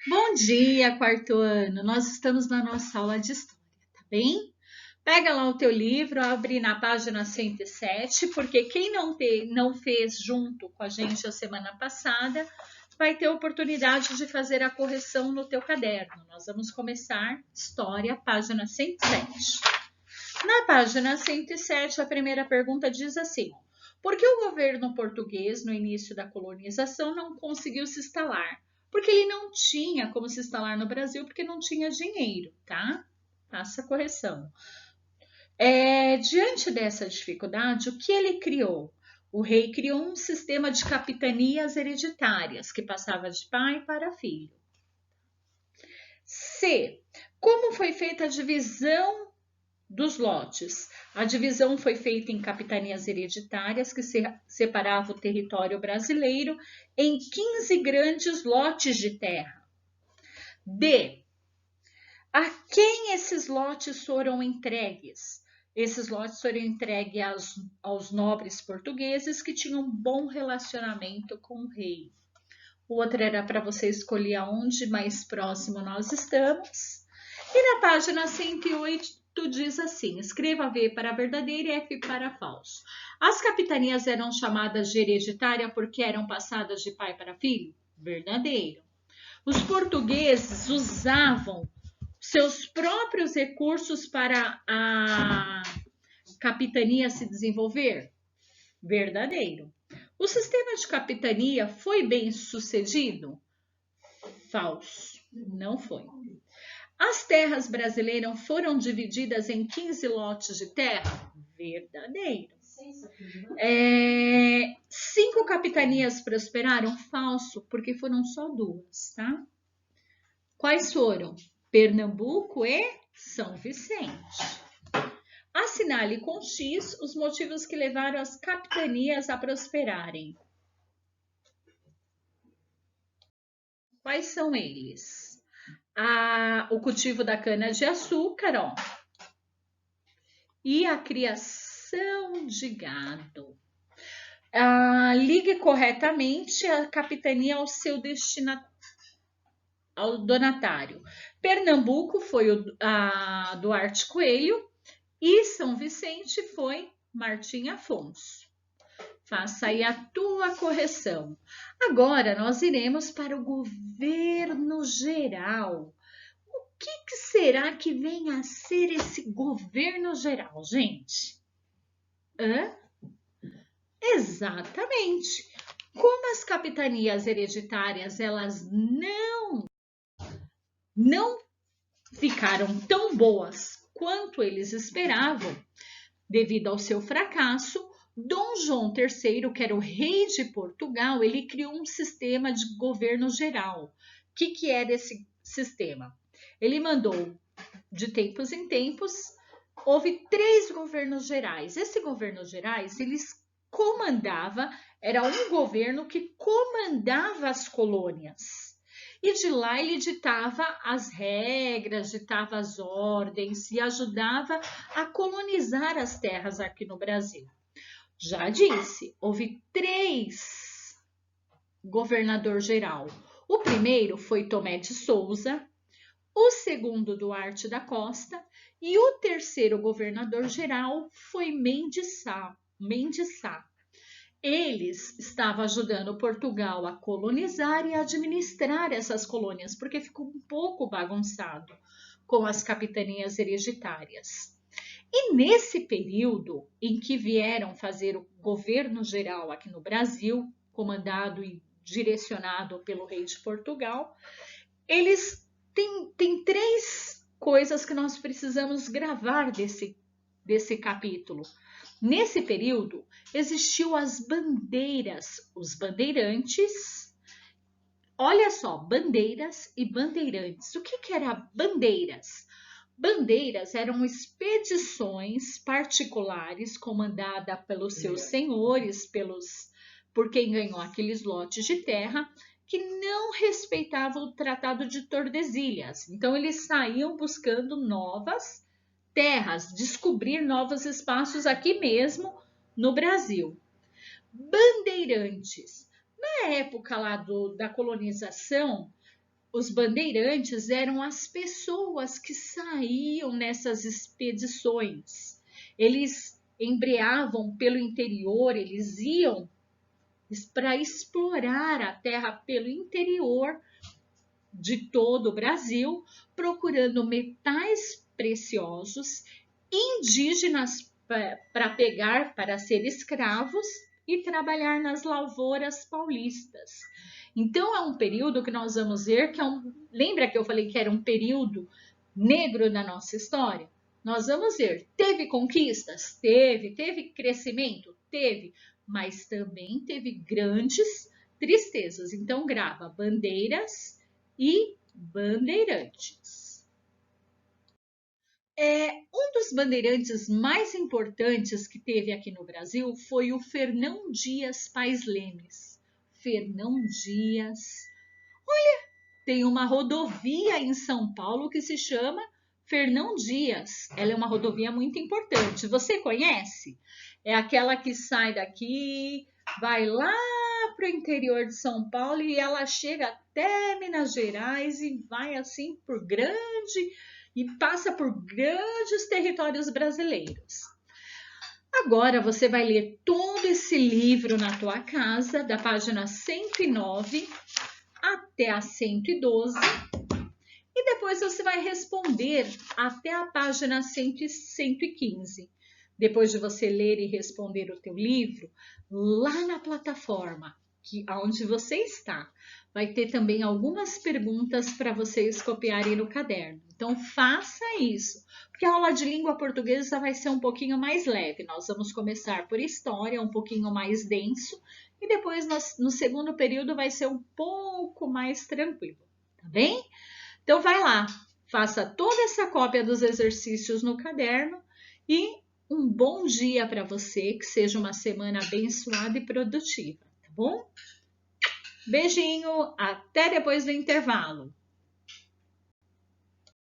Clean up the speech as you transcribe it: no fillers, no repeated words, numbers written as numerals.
Bom dia, quarto ano. Nós estamos na nossa aula de história, tá bem? Pega lá o teu livro, abre na página 107, porque quem não fez junto com a gente a semana passada, vai ter oportunidade de fazer a correção no teu caderno. Nós vamos começar história, página 107. Na página 107, a primeira pergunta diz assim: por que o governo português, no início da colonização, não conseguiu se instalar? Porque ele não tinha como se instalar no Brasil, porque não tinha dinheiro, tá? Faça a correção. Diante dessa dificuldade, o que ele criou? O rei criou um sistema de capitanias hereditárias que passava de pai para filho. C. Como foi feita a divisão dos lotes? A divisão foi feita em capitanias hereditárias que separavam o território brasileiro em 15 grandes lotes de terra. D. A quem esses lotes foram entregues? Esses lotes foram entregues aos nobres portugueses que tinham um bom relacionamento com o rei. O outro era para você escolher aonde mais próximo nós estamos. E na página 108 diz assim: escreva V para verdadeiro e F para falso. As capitanias eram chamadas de hereditária porque eram passadas de pai para filho? Verdadeiro. Os portugueses usavam seus próprios recursos para a capitania se desenvolver? Verdadeiro. O sistema de capitania foi bem sucedido? Falso. Não foi. As terras brasileiras foram divididas em 15 lotes de terra? Verdadeiro. 5 capitanias prosperaram? Falso, porque foram só 2, tá? Quais foram? Pernambuco e São Vicente. Assinale com X os motivos que levaram as capitanias a prosperarem. Quais são eles? O cultivo da cana-de-açúcar, ó, e a criação de gado. Ligue corretamente a capitania ao seu destinatário, ao donatário. Pernambuco foi o Duarte Coelho e São Vicente foi Martim Afonso. Faça aí a tua correção. Agora nós iremos para o governo geral. O que será que vem a ser esse governo geral, gente? Exatamente. Como as capitanias hereditárias elas não ficaram tão boas quanto eles esperavam, devido ao seu fracasso, Dom João III, que era o rei de Portugal, ele criou um sistema de governo geral. O que era esse sistema? Ele mandou, de tempos em tempos, houve 3 governos gerais. Esse governo gerais, era um governo que comandava as colônias. E de lá ele ditava as regras, ditava as ordens e ajudava a colonizar as terras aqui no Brasil. Já disse, houve 3 governador-geral. O primeiro foi Tomé de Souza, o segundo Duarte da Costa e o terceiro governador-geral foi Mendes Sá. Eles estavam ajudando Portugal a colonizar e administrar essas colônias, porque ficou um pouco bagunçado com as capitanias hereditárias. E nesse período em que vieram fazer o governo geral aqui no Brasil, comandado e direcionado pelo rei de Portugal, eles têm 3 coisas que nós precisamos gravar desse capítulo. Nesse período, existiu as bandeiras, os bandeirantes. Olha só, bandeiras e bandeirantes. O que era bandeiras? Bandeiras eram expedições particulares comandadas pelos seus senhores, por quem ganhou aqueles lotes de terra, que não respeitavam o Tratado de Tordesilhas. Então, eles saíam buscando novas terras, descobrir novos espaços aqui mesmo no Brasil. Bandeirantes. Na época lá da colonização, os bandeirantes eram as pessoas que saíam nessas expedições. Eles embreavam pelo interior, eles iam para explorar a terra pelo interior de todo o Brasil, procurando metais preciosos, indígenas para pegar para ser escravos e trabalhar nas lavouras paulistas. Então é um período que nós vamos ver que lembra que eu falei que era um período negro da nossa história? Nós vamos ver, teve conquistas? Teve crescimento? Teve, mas também teve grandes tristezas. Então grava bandeiras e bandeirantes. Um dos bandeirantes mais importantes que teve aqui no Brasil foi o Fernão Dias Pais Lemes. Fernão Dias. Olha, tem uma rodovia em São Paulo que se chama Fernão Dias. Ela é uma rodovia muito importante. Você conhece? É aquela que sai daqui, vai lá para o interior de São Paulo e ela chega até Minas Gerais e vai assim por e passa por grandes territórios brasileiros. Agora você vai ler todo esse livro na tua casa, da página 109 até a 112, e depois você vai responder até a página 115. Depois de você ler e responder o teu livro, lá na plataforma onde você está, vai ter também algumas perguntas para vocês copiarem no caderno. Então faça isso, porque a aula de língua portuguesa vai ser um pouquinho mais leve. Nós vamos começar por história, um pouquinho mais denso, e depois no segundo período vai ser um pouco mais tranquilo, tá bem? Então vai lá, faça toda essa cópia dos exercícios no caderno e um bom dia para você, que seja uma semana abençoada e produtiva, tá bom? Beijinho, até depois do intervalo.